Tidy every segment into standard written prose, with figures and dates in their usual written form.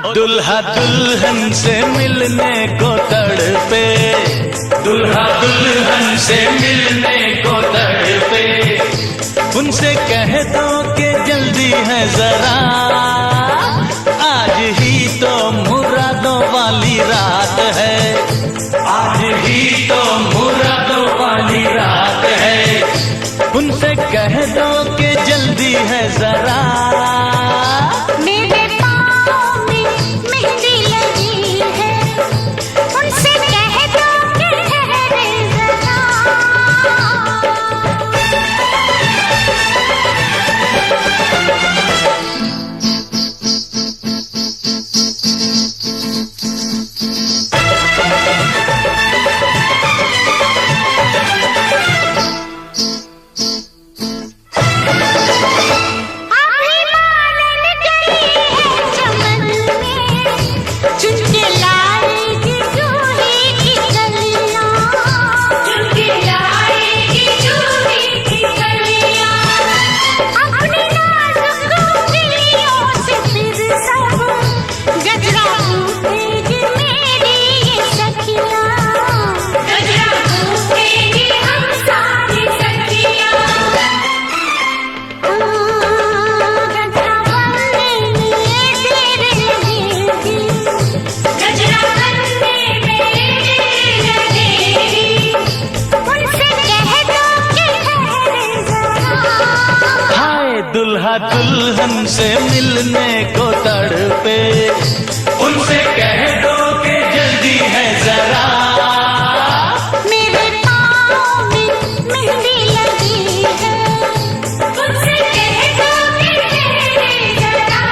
दुल्हा दुल्हन से मिलने को तड़पे, दुल्हा दुल्हन से मिलने को तड़पे। उनसे कह दो कि जल्दी है जरा, आज ही तो मुरादों वाली रात है, आज ही तो मुरादों वाली रात है। उनसे कह दो कि जल्दी है जरा, मेरे पाँव में मेहंदी लगी है, उनसे कह दो कि ठहरे जरा। दुल्हा दुल्हन से मिलने को तड़पे, उनसे कह दो कि जल्दी है जरा। मेरे पाँव में मेहंदी लगी है, उनसे कह दो कि ठहरे जरा।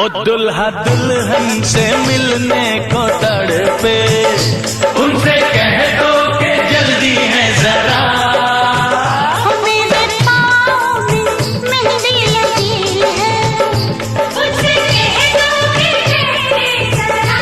ओ दुल्हा दुल्हन से मिलने को तड़पे, उनसे कह दो कि जल्दी है जरा। मेरे पाँव में मेहंदी लगी है, उनसे कह दो कि ठहरे जरा।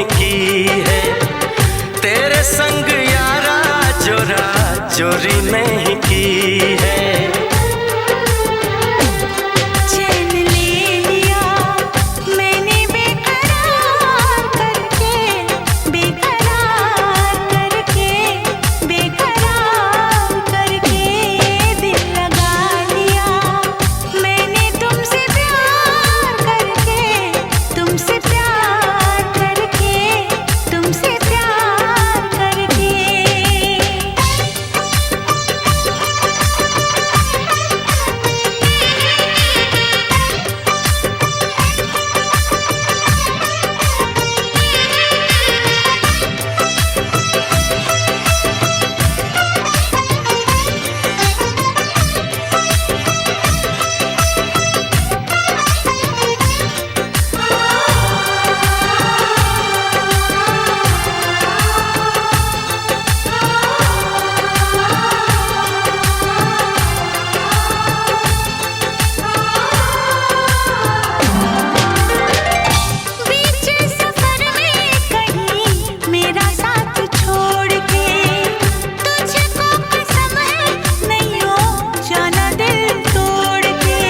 नहीं की है, तेरे संग यारा चोरा चोरी नहीं की है। चैन ले लिया मैंने बेकरार करके, बेकरार करके, बेकरार करके दिल लगा लिया मैंने तुमसे प्यार करके, तुमसे प्यार करके, तुमसे प्यार करके। बीच सफर में कहीं मेरा साथ छोड़ के, तुझको कसम है नहीं हो जाना दिल तोड़ के।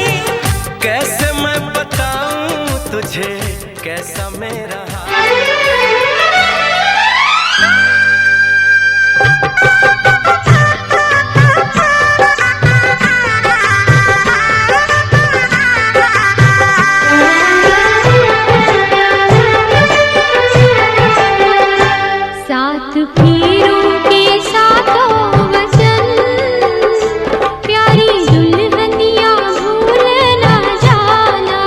कैसे मैं बताऊं तुझे कैसा मेरा हाल। साथ फेरों के साथों वचन, प्यारी दुल्हनिया भूल ना जाना।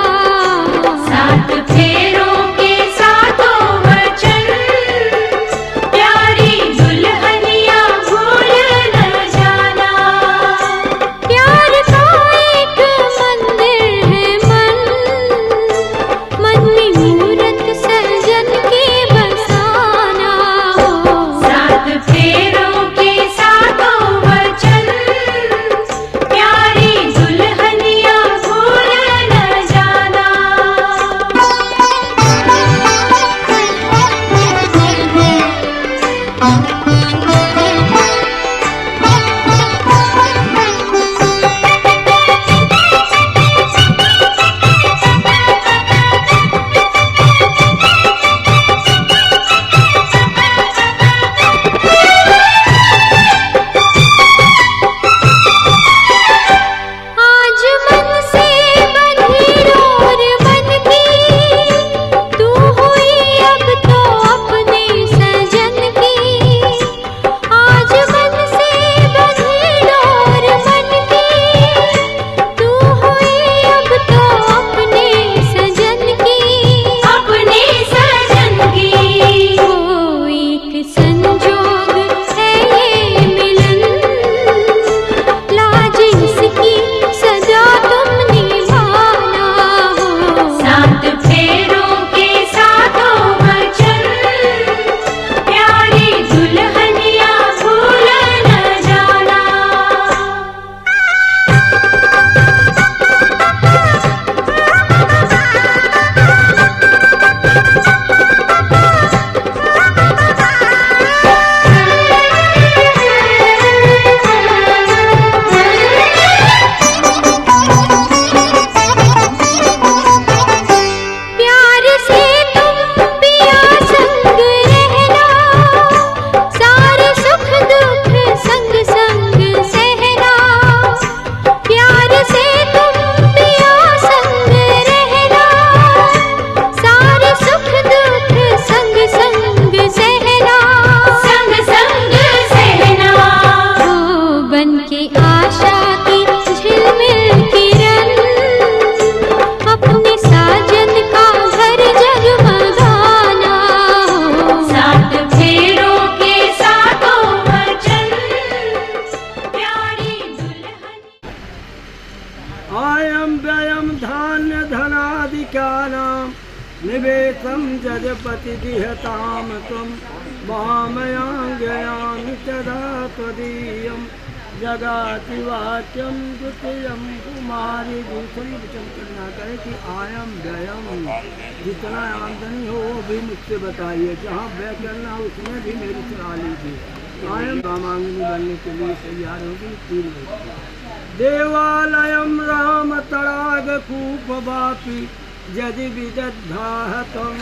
साथ फेरों के साथों वचन, प्यारी दुल्हनिया भूल ना जाना। प्यार का एक मंदिर है मन, मन में मूरत सजन के बसाना। साथ फेरों के साथों वचन, प्यारी दुल्हनिया भूल न जाना। आज मन से बंधी डोर बनती, तू हुई अब तो अपने सजन की। आज मन से बंधी डोर बनती, तू हुई अब तो अपने सजन की, अपने सजन की। वो एक संजोग है ये मिलन, लाज इसकी सजा तुम निभाना हो। साथ फेरों के साथों वचन, प्यारी दुल्हनिया भूल न जाना। प्यार से तुम पिया संग रहना, सारे सुख दुख संग संग सहना। प्यार से तुम पिया संग रहना, सारे सुख दुख संग संग सहना, संग संग सहना। वो बन के आशा की झिलमिल किरण, अपने साजन का घर जगमगाना हो। साथ फेरों के साथों वचन, प्यारी दुल्हन। आयं व्ययं धान्य धनादिकानां निवेशं जजपति विहतां त्वं मामयां ज्ञान तदा त्वदीयं जगाति वाक्यम द्वितीयम कुमारी। दूसरी वचन करना करे कि आयम व्ययम, जितना आमदनी हो वो भी मुझसे बताइए, जहाँ व्यय करना हो उसमें भी मेरी सलाह लीजिए। आयम रामांगनी बनने के लिए तैयार होगी। 3 देवालयम राम तड़ाग कूप वापी यदि विदधाहतम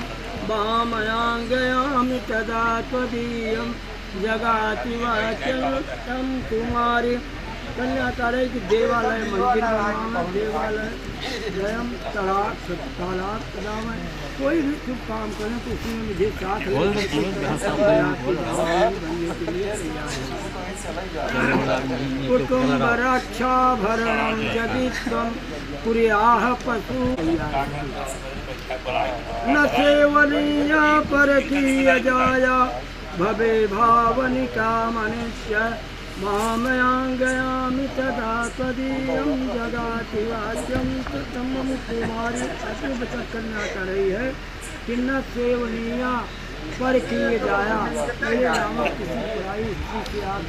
वामयांगयामि तदा त्वदीयम जगाति वाक्यम कुमारी। कन्या तारे की देवालय मंदिर बनवाना, देवालय स्वयं तालाब बनावे, कोई भी शुभ काम करें तो उसमें मुझे साथ बनने के लिए कुटुम्ब रक्षा भरणम यदि त्वं कुर्याः पशु न सेवनीया परकीय जाया भवे भावनिका मनुष्य मामयांगयामि तदा त्वदीयं जगाति वाक्यम तमम कुमारी। ऐसे बचत करना कर रही है कि न सेवनिया पर किए जाया, मेरे नामक किसी बुराई स्त्री से आप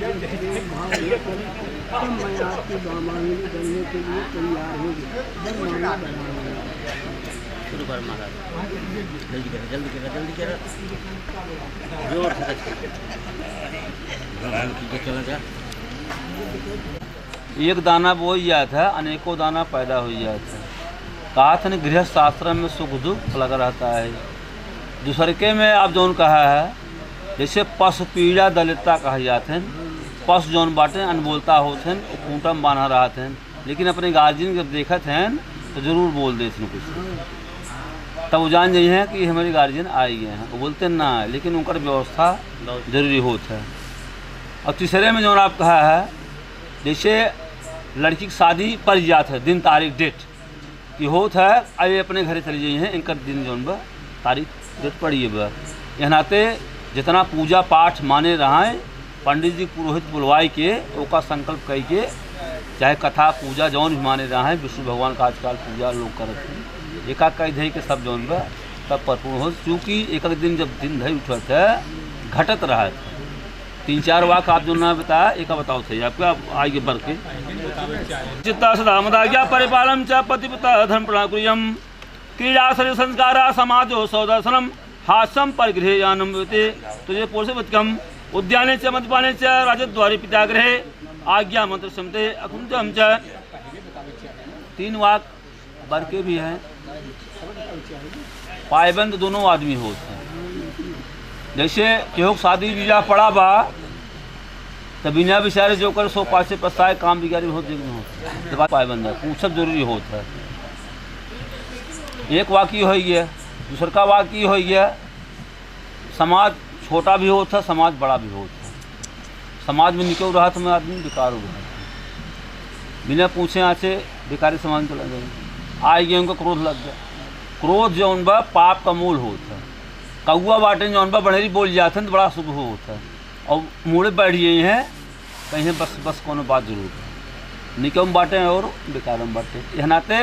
भाव न करें, तब मैं आपकी बामांगनी बनने के लिए तैयार होगी। बरमानी बनाऊंगा। शुरू कर महाराज, जल्दी करो जोर से चला जा। एक दाना बोई जात है, अनेकों दाना पैदा हो जाता है। कहा था गृहस्थ आश्रम में सुख दुख लगा रहता है। दूसरके में आप जौन कहा है, जैसे पशु पीड़ा दलिता कहा जाते हैं, पशु जौन बाटे अनबोलता होते हैं, खूंटा में बांधा रहते हैं, लेकिन अपने गार्जियन जब देखते हैं तो जरूर बोल देते हैं कुछ, तब वो जान जाइए हैं कि हमारे गार्जियन आए गए हैं। वो बोलते ना है, लेकिन उनका व्यवस्था जरूरी होता है। और तीसरे में जो आप कहा है, जैसे लड़की की शादी पड़ जात है, दिन तारीख डेट कि होता है, अरे अपने घर चले जाइए हैं, इनका दिन जो तारीख डेट पड़ी है। यह नाते जितना पूजा पाठ माने रहा पंडित जी पुरोहित बुलवाई के ओका संकल्प कह के, चाहे कथा पूजा जौन भी माने रहा है, विष्णु भगवान का आजकल पूजा लोग करते हैं, एक कह दे के सब जौन बा तब परिपूर्ण हो। चूँकि एक दिन जब दिन धई उठत है घटत रहा है। 3-4 वाक आप जो ना बताया, एक बताओ थे आपका आगे बढ़ के। चित्ता सदा मदाज्ञा परिपालम च पतिपता धर्म प्रणकुर्यम क्रीड़ा शरीर संस्कारा समाजो सौदर्शनम हास्यम परिगृहयानम विते तुझे पोषवत्कम उद्याने च मद्यपाने च राजद्वारे पितागृहे आज्ञा मंत्र समते अकुंजम च। 3 वाक बढ़ के भी हैं। पायबंद दोनों आदमी होते हैं। जैसे केहू शादी विवाह पड़ा बा तो बिना विचारे जो कर 100 पाँच से पछताए काम बिगाड़ी बहुत जरूरी होता पायबंद है, पूछब जरूरी होता है। एक वाक्य हो गया। दूसर का वाक्य हो गया, समाज छोटा भी होता है, समाज बड़ा भी होता है। समाज में निकल रहा तो मैं आदमी बेकार हो रहा था, बिना पूछे यहाँ से बेकारी समाज में चला गया। आए गए उनको क्रोध लग गया। क्रोध जौन बा पाप का मूल होता है। कौआ बाटे जौन बा बढ़ेरी बोल जाते हैं तो बड़ा शुभ होता है, और मुड़े बैठ गए हैं कहीं बस कोनो बात जरूर है। निकम बाटे और बेकारम बाटे, यह नाते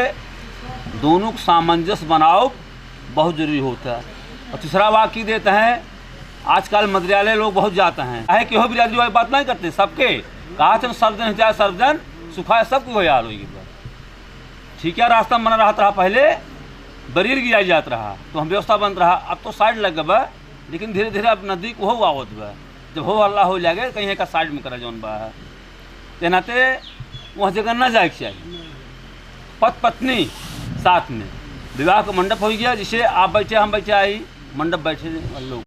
दोनों को सामंजस्य बनाओ बहुत जरूरी होता है। और तीसरा वाक्य देते हैं, आजकल मद्यालय लोग बहुत जाते हैं, है कि हो बिरादरी वाली बात नहीं करते, सबके कहा थे सर्वजन चाहे सर्वजन सुखाए सबको यार होगी। ठीक है, रास्ता बना रहा था पहले, बरीर गिरा जात रहा तो हम व्यवस्था बन रहा, अब तो साइड लग गए, लेकिन धीरे धीरे अब नदी को हो आवत बा, जब हो हल्ला हो जाएगा कहीं का साइड में करा जौन बा है तेनाते वह जगह न जाए चाहिए। पति पत्नी साथ में विवाह का मंडप हो गया, जिसे आप बैठे हम बैठे आई मंडप बैठे लोग।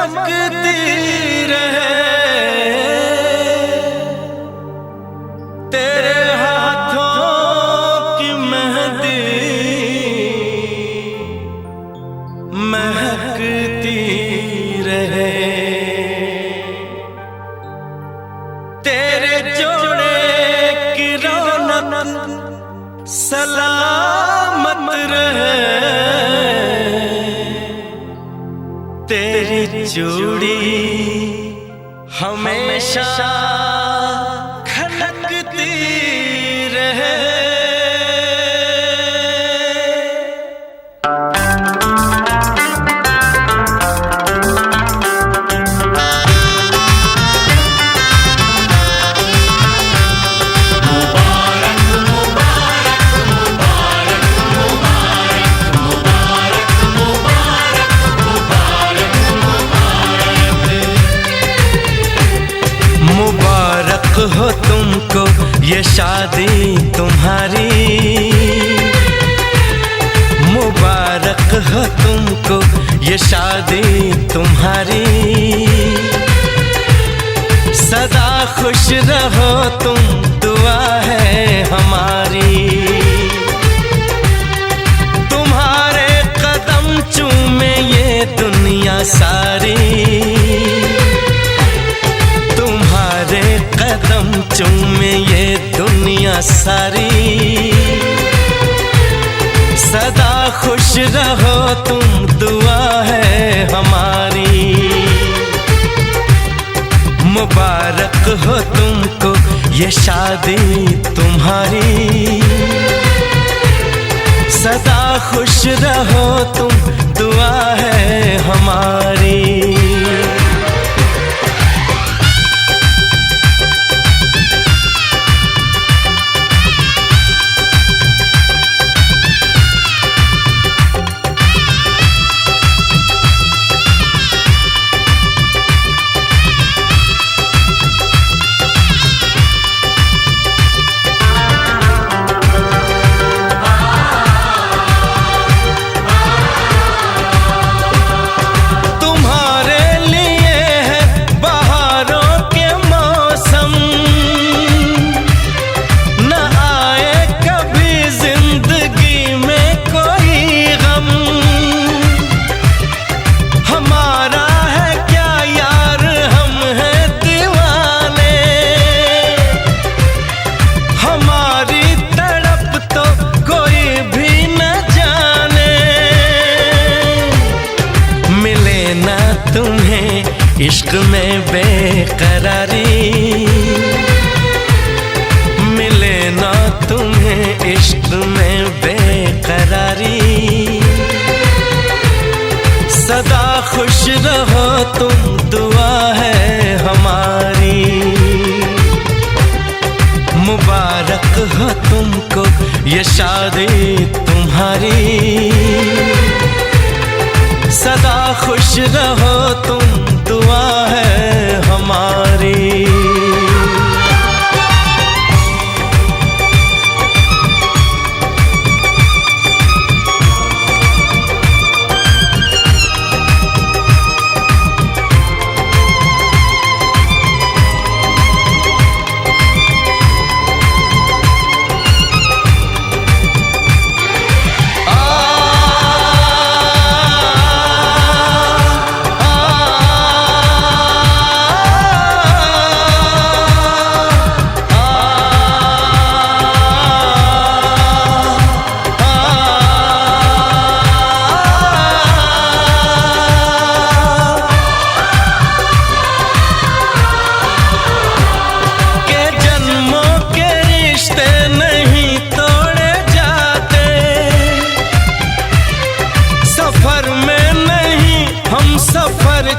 चमकती रहे, तेरे हाथों की मेहंदी महकती रहे, तेरे जोड़े की रौनक सलामत रहे, तेरी चूड़ी हमेशा खनकती रहे। मुबारक हो तुमको ये शादी तुम्हारी, मुबारक हो तुमको ये शादी तुम्हारी, सदा खुश रहो तुम दुआ है हमारी, तुम्हारे कदम चूमे ये दुनिया सारी, तुम्हारे कदम चूमे ये दुनिया सारी, सदा खुश रहो तुम दुआ है हमारी, मुबारक हो तुमको ये शादी तुम्हारी, सदा खुश रहो तुम दुआ है हमारी। इश्क में बेकरारी मिले ना तुम्हें, इश्क में बेकरारी, सदा खुश रहो तुम दुआ है हमारी, मुबारक हो तुमको ये शादी तुम्हारी, सदा खुश रहो तुम दुआ है हमारी।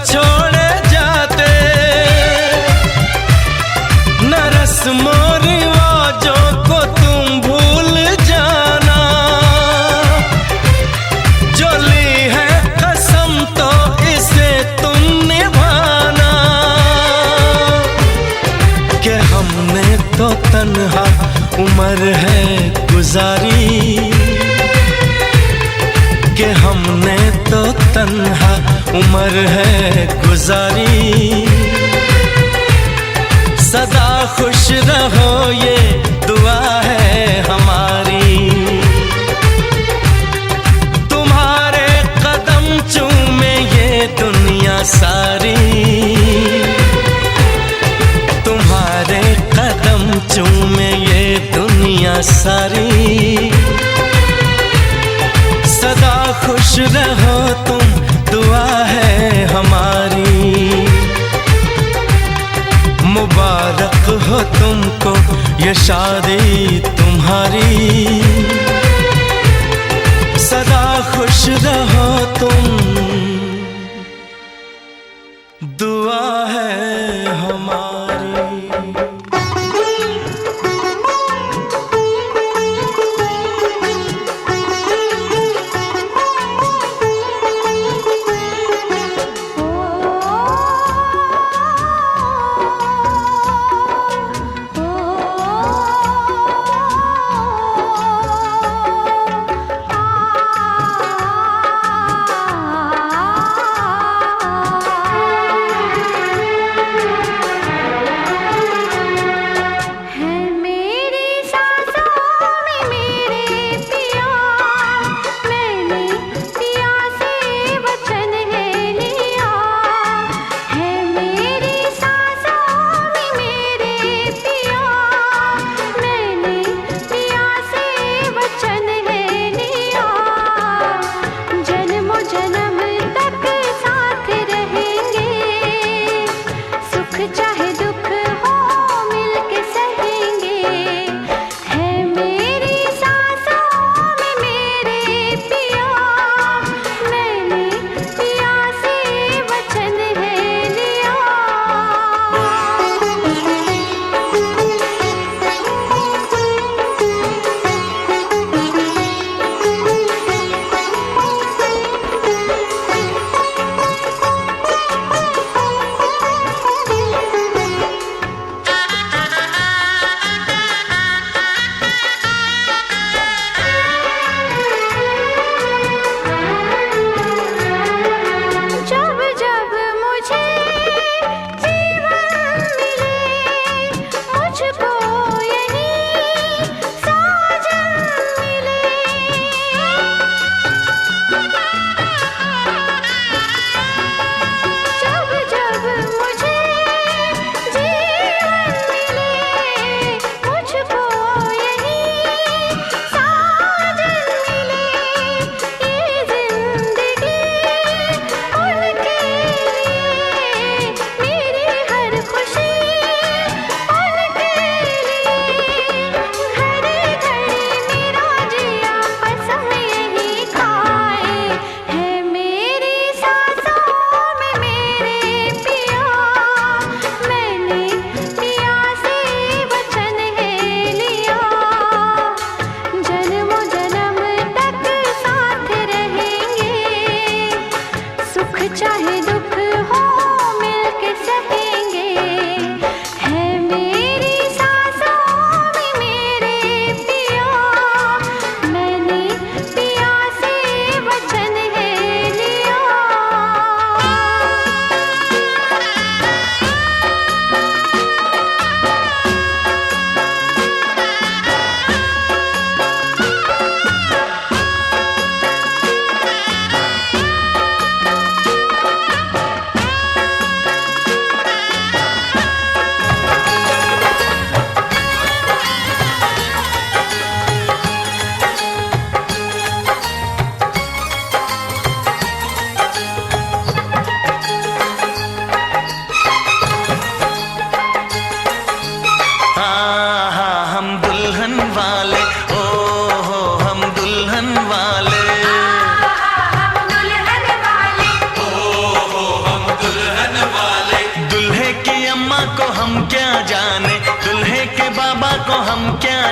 छोड़े जाते न रस्मों रिवाजों को तुम भूल जाना, जो ली है कसम तो इसे तुम निभाना, कि हमने तो तन्हा उम्र है गुजारी, कि हमने तो तन्हा उम्र है गुजारी। सदा खुश रहो ये दुआ है हमारी। तुम्हारे कदम चूमे ये दुनिया सारी। तुम्हारे कदम चूमे ये दुनिया सारी। सदा खुश रहो तुम दुआ है हमारी। मुबारक हो तुमको ये शादी तुम्हारी। सदा खुश रहो तुम दुआ है हमारी।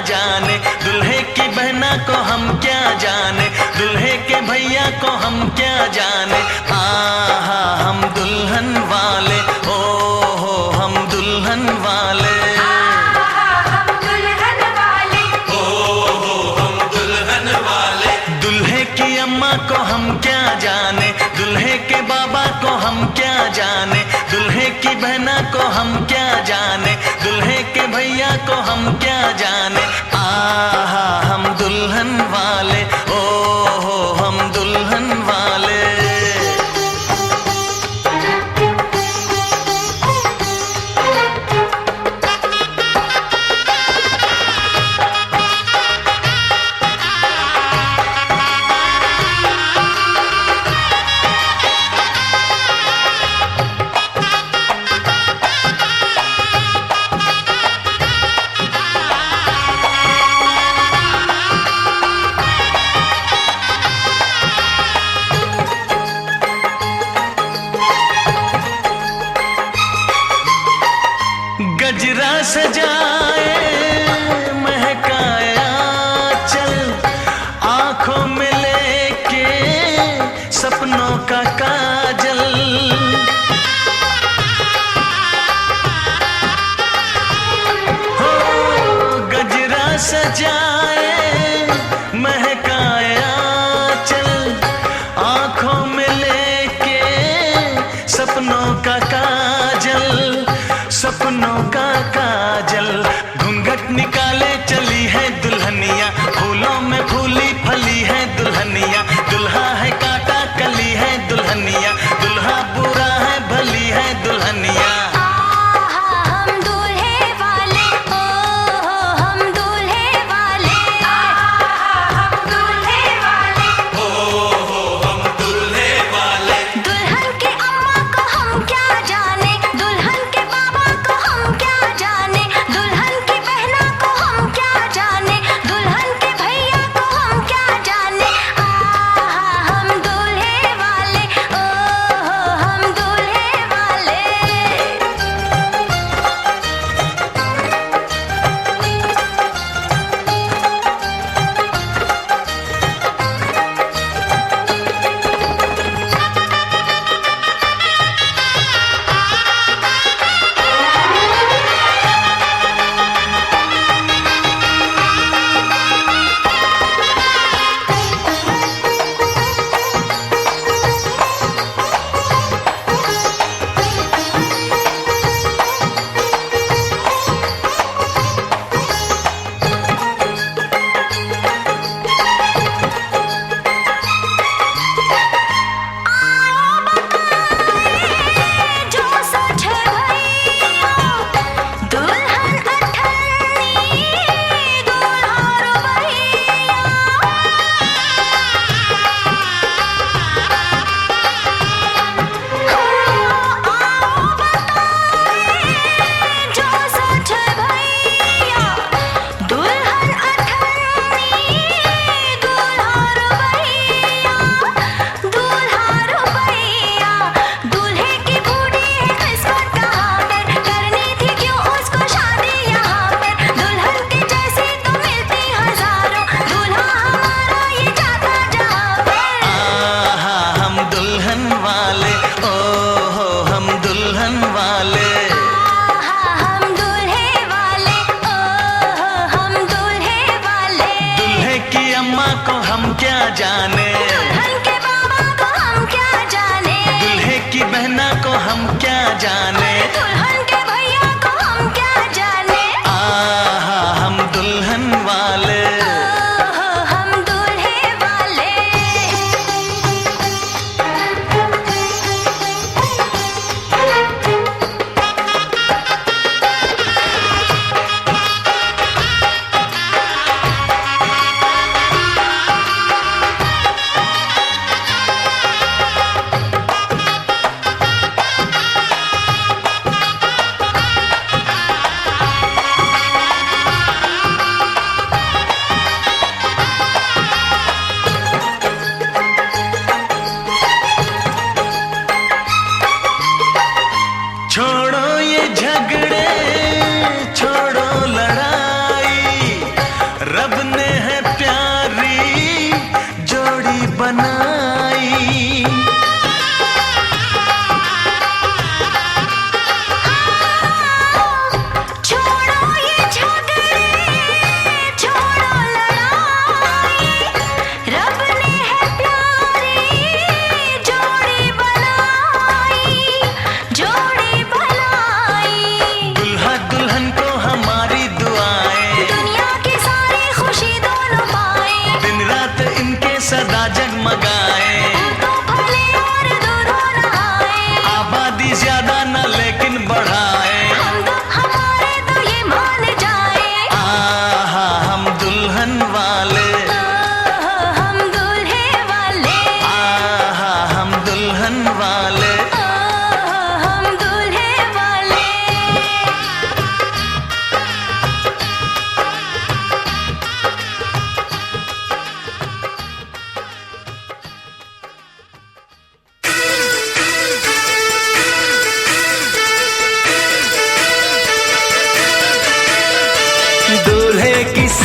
जाने, दुल्हे की बहना को हम क्या जाने, दुल्हे के भैया को हम क्या जाने। आहा हम दुल्हन वाले, ओ हो हम दुल्हन वाले, हम दुल्हन वाले, ओ हो हम दुल्हन वाले। दुल्हे की अम्मा को हम क्या जाने, दूल्हे के बाबा को हम क्या जाने, दूल्हे की बहना को हम क्या जाने, दूल्हे के भैया को हम क्या जाने। आहा हम दुल्हन वाले, ओ हो हम दुल्हन वाले। गजरा सजाए महकाया चल, आंखों में लेके सपनों का काजल। हो गजरा सजाए महकाया चल, आंखों में लेके सपनों का काजल, सपनों का काजल। घूंघट निकाले चली है दुल्हनिया, फूलों में फूली फली है दुल्हनिया। दुल्हा है काटा कली है दुल्हनिया, दुल्हा बुरा है भली है दुल्हनिया। हम दूल्हे वाले, ओ हो हम दूल्हे वाले, हम दूल्हे वाले, ओ हो हम दुल्हे वाले। दुल्हन के अम्मा को हम क्या जाने, दुल्हन के बाबा को हम क्या जाने, दुल्हन की बहना को हम क्या जाने, दुल्हन के भैया को हम क्या जाने। हम दूल्हे वाले, ओ हो हम दूल्हे वाले। जो सच भैया दुल्हन अठन्नी, दूल्हा रुपैया। आओ बताए जो सच भैया दुल्हन अठन्नी, दूल्हा रुपैया, दूल्हा रुपैया। दूल्हे की बूढ़ी है किस्मत कहाँ पर, करनी थी क्यों उसको शादी यहाँ पर। दुल्हन के जैसी तो मिलती हजारों, दूल्हा हमारा ये जाता जहाँ पर। आहा हम दुल्हन वाले, ओ हो हम दुल्हन वाले। हम दूल्हे वाले, ओ हो हम दूल्हे वाले। दूल्हे की अम्मा को हम क्या जाने, दुल्हन के बाबा को हम क्या जाने, दूल्हे की बहना को हम क्या जाने। दुल्हन के भैया को हम क्या जाने। आहा हम दुल्हन वाले। ओ हो हम दूल्हे वाले।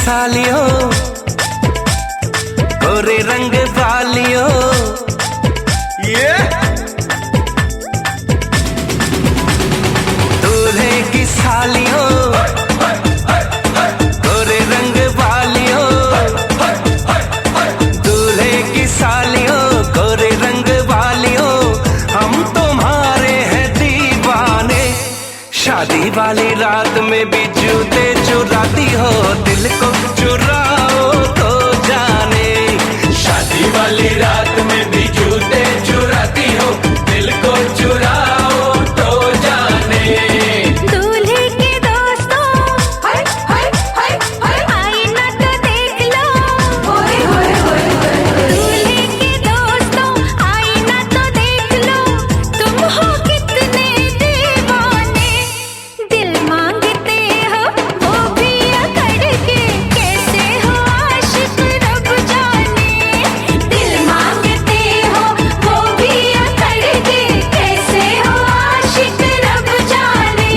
सालियों गोरे रंग वालियों ये दूल्हे की सालियों गोरे रंग वालियों दूल्हे की सालियों गोरे रंग वालियों हम तुम्हारे हैं दीवाने। शादी वाली रात में भी जूते चुराती हो दिल को चुराओ तो जाने। शादी वाली रात में भी जूते चुराती हो दिल को चुराओ तो जाने। दूल्हे के दोस्तों हाय हाय हाय हाय आईना तो देख लो होए होए होए होए। दूल्हे के दोस्तों आईना तो देख लो तुम हो कितने दीवाने। दिल मांगते हो वो भी अकड़ के कैसे हो आशिक रब जाने। दिल मांगते हो वो भी अकड़ के कैसे हो आशिक रब जाने।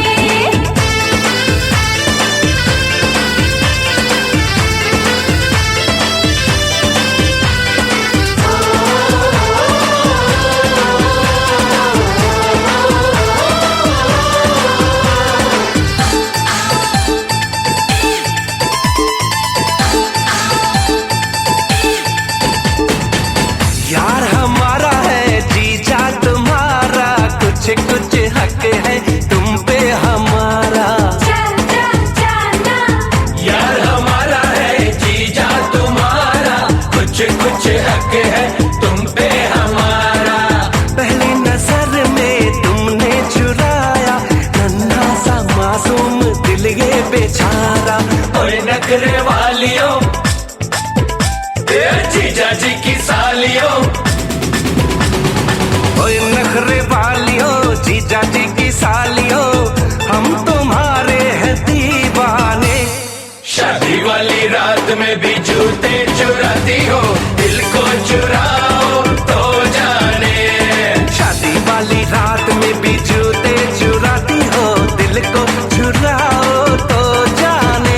यार हमारा है जीजा तुम्हारा कुछ कुछ हक है तुम पे हमारा। यार हमारा है जीजा तुम्हारा कुछ कुछ हक है तुम पे हमारा। पहली नजर में तुमने चुराया नन्हा सा मासूम दिल ये बेचारा। ओए नखरे वालियों ए जीजा जी की सालियों। ओए नखरे वालियों जीजा जी की सालियों हम तुम्हारे हैं दीवाने। शादी वाली रात में भी जूते चुराती हो दिल को चुराओ तो जाने। शादी वाली रात में भी जूते चुराती हो दिल को चुराओ तो जाने।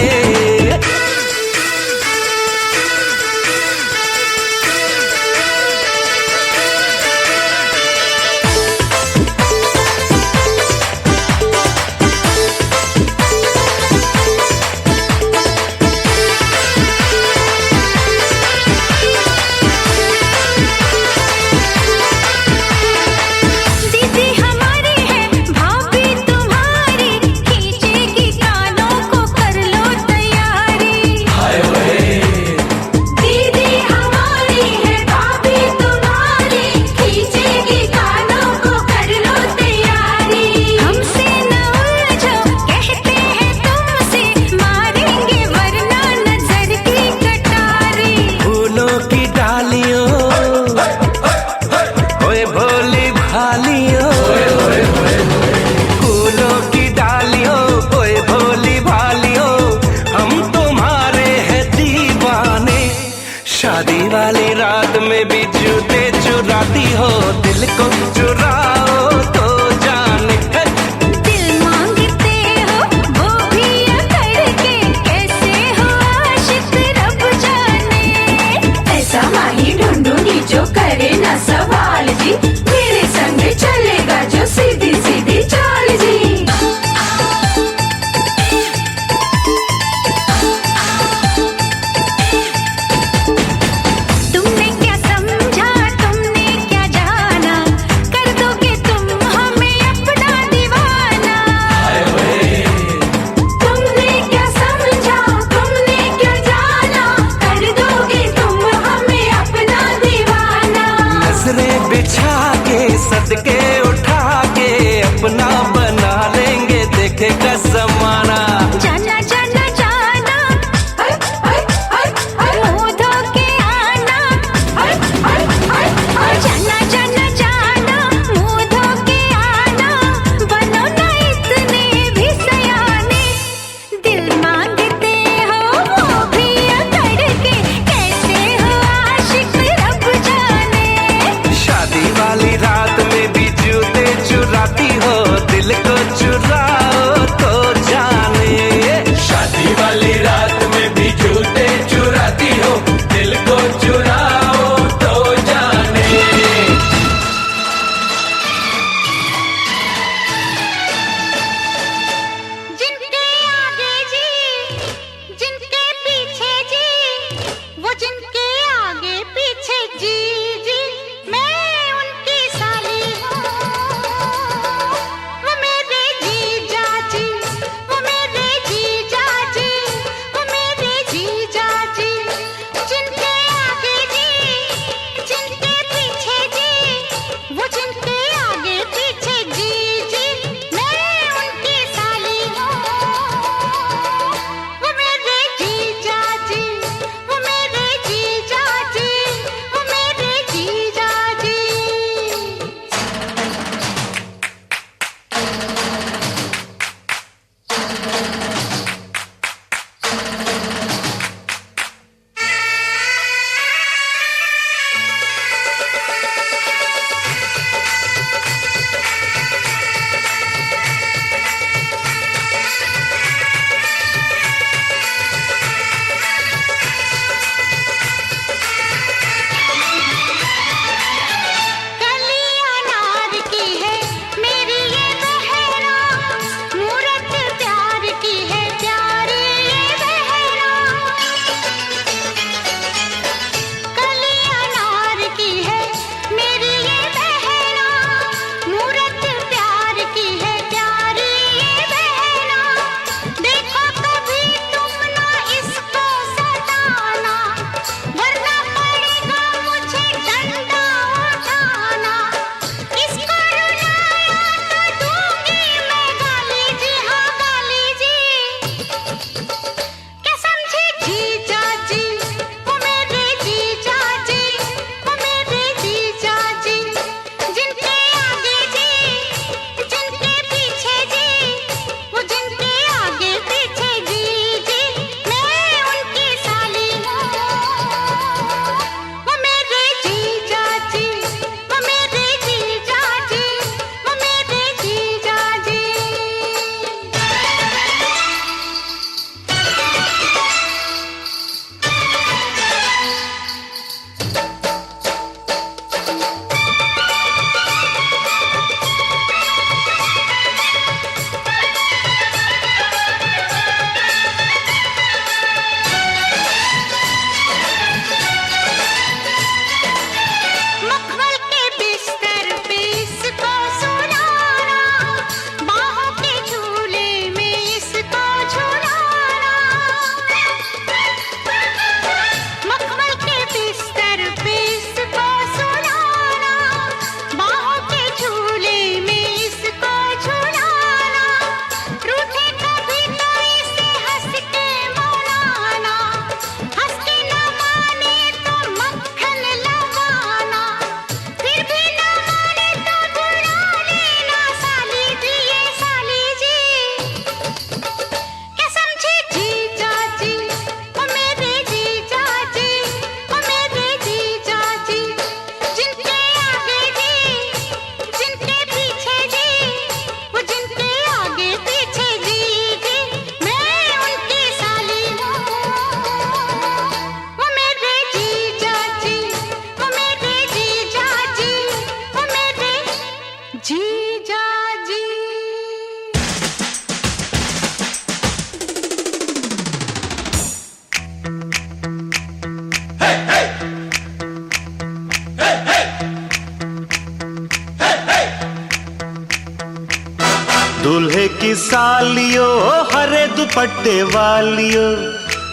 सालियो हरे दुपट्टे वालियो,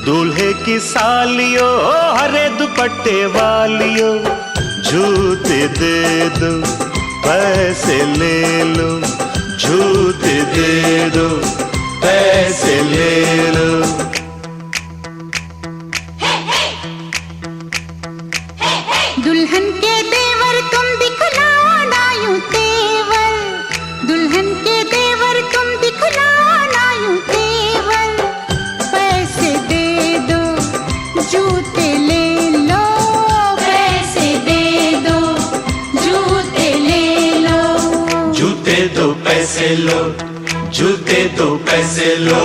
दूल्हे की सालियो हरे दुपट्टे वालियो, जूते दे दो पैसे ले लो, जूते दे दो पैसे ले लो। दुल्हन के देवर तुम दिखलाओ ना यूं तेवर, दुल्हन के देवर तुम दिखलाओ ना यूं तेवर, पैसे दे दो जूते ले लो, पैसे दे दो जूते ले लो, जूते दो पैसे लो, जूते दो पैसे लो।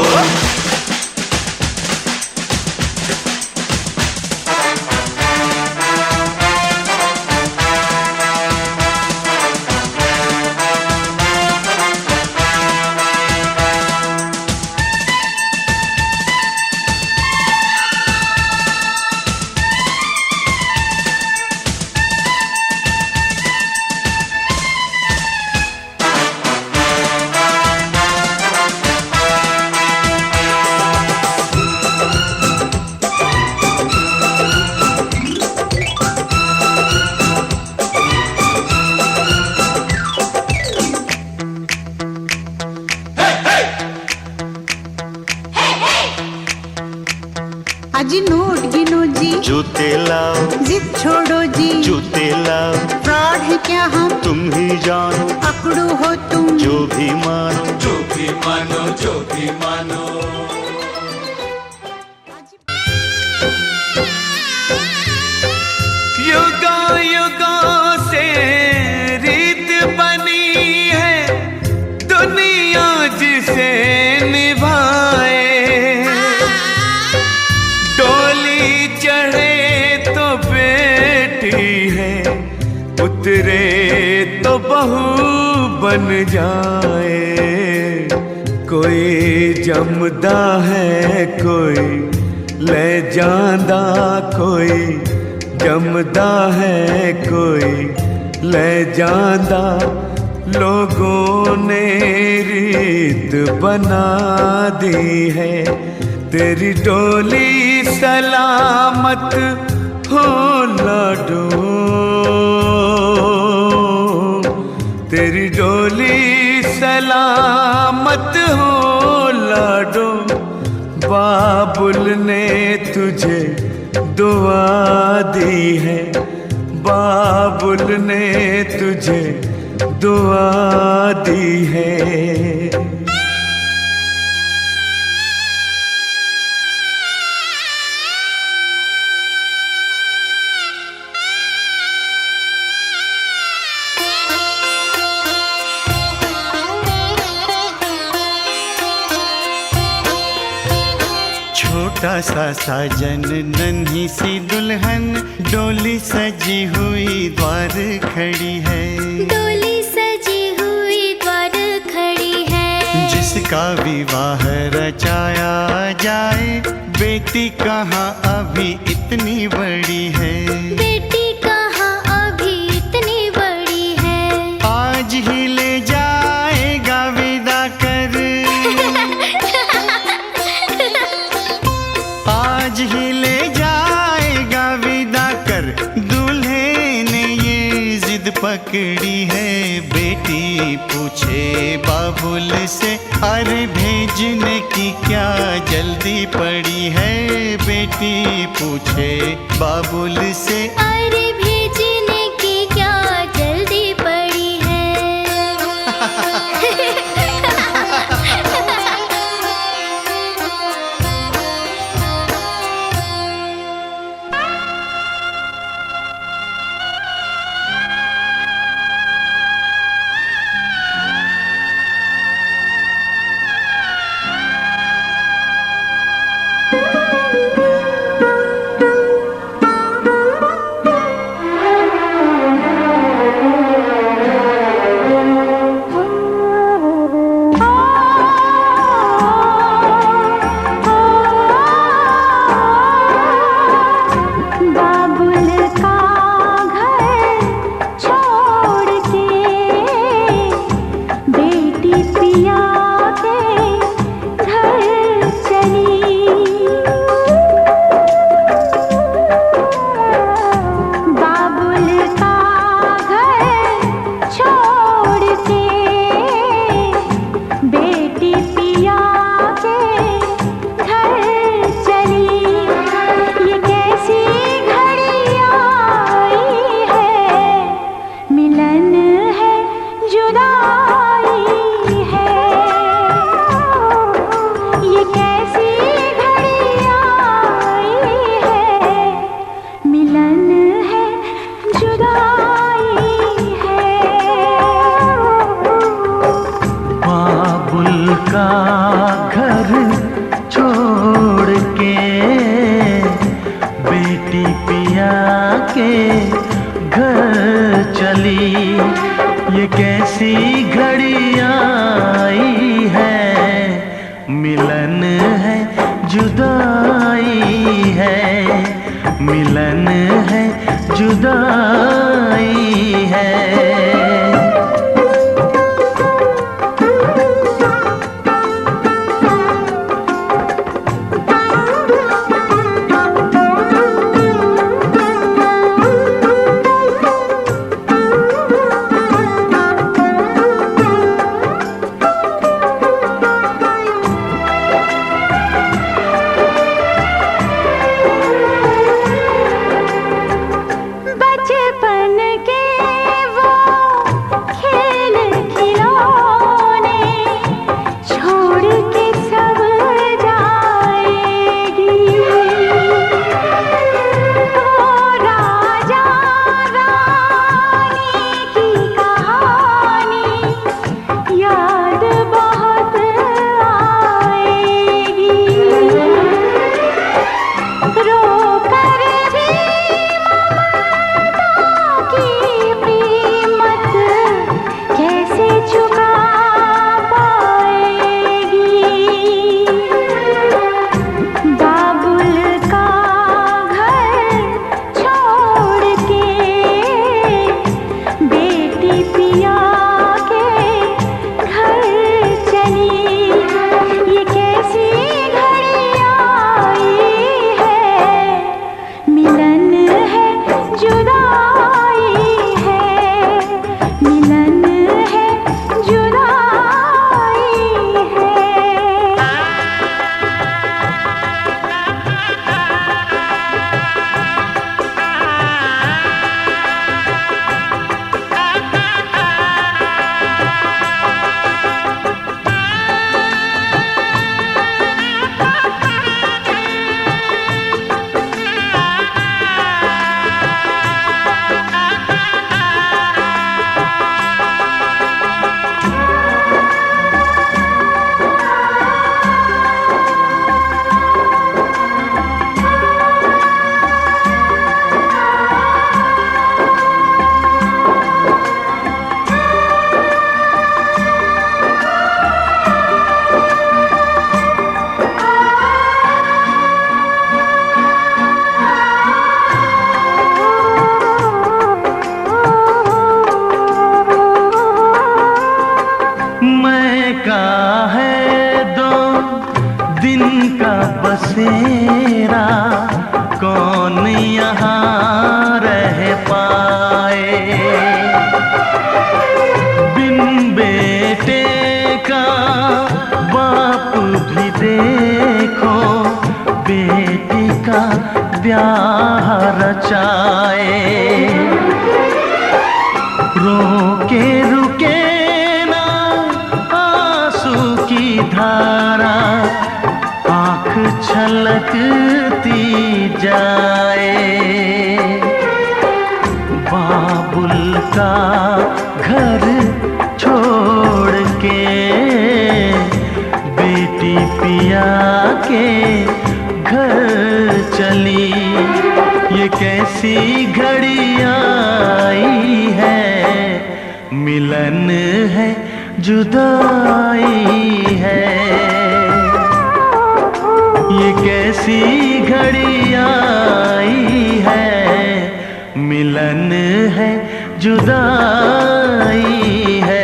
अजी नोट गिनो जी, जूते लाओ, जिद छोड़ो जी, जूते लाओ, फ्रॉड है क्या हम तुम ही जानो, पकड़ो हो तुम जो भी मानो, जो भी मानो, जो भी मानो। युगों युगों से रीत बनी है दुनिया जिसे निभाए, डोली चढ़े तो बेटी है, उतरे तो बहू बन जाए, कोई जमदा है कोई ले जांदा, कोई जमदा है कोई ले जांदा, लोगों ने रीत बना दी है, तेरी डोली सलामत हो लाडो, तेरी डोली सलामत हो लाडो, बाबुल ने तुझे दुआ दी है, बाबुल ने तुझे दुआ दी है। छोटा सा साजन नन्ही सी दुल्हन, डोली सजी हुई द्वार खड़ी है, डोली सजी हुई द्वार खड़ी है, जिसका विवाह रचाया जाए, बेटी कहाँ अभी इतनी बड़ी है, बेटी कहाँ अभी इतनी बड़ी है, आज ही ले जाएगा विदा कर, आज ही ले जाएगा विदा कर, दूल्हे ने ये जिद पकड़ी है, बेटी पूछे बाबुल से, अरे भेजने की क्या जल्दी पड़ी है, बेटी पूछे बाबुल से, अरे भेजने की क्या जल्दी पड़ी है। छोड़ के, बेटी पिया के घर चली। ये कैसी घड़ी आई है, मिलन है जुदाई है, मिलन है जुदाई है। बचपन के वो खेल खिलौने छोड़ के सब जाएगी। वो राजा रानी की कहानी याद बहुत आएगी। रो कर भी की कीमत कैसे चुका पाएगी। बाबुल का घर छोड़ के, बेटी पिया के घर चली। ये कैसी घड़ी आई है, मिलन है जुदाई है, मिलन है जुदाई है। मैं का है 2 दिन का बसेरा, कौन यहाँ रह पाए। बिन बेटे का बाप भी देखो, बेटी का ब्याह रचाए। रोके रुके ना आंसू की धारा, आँख छलकती जाए। बाबुल का घर छोड़ के, बेटी पिया के घर चली। ये कैसी घड़ी आई है, मिलन है जुदाई है। ये कैसी घड़ी आई है, मिलन है जुदाई है।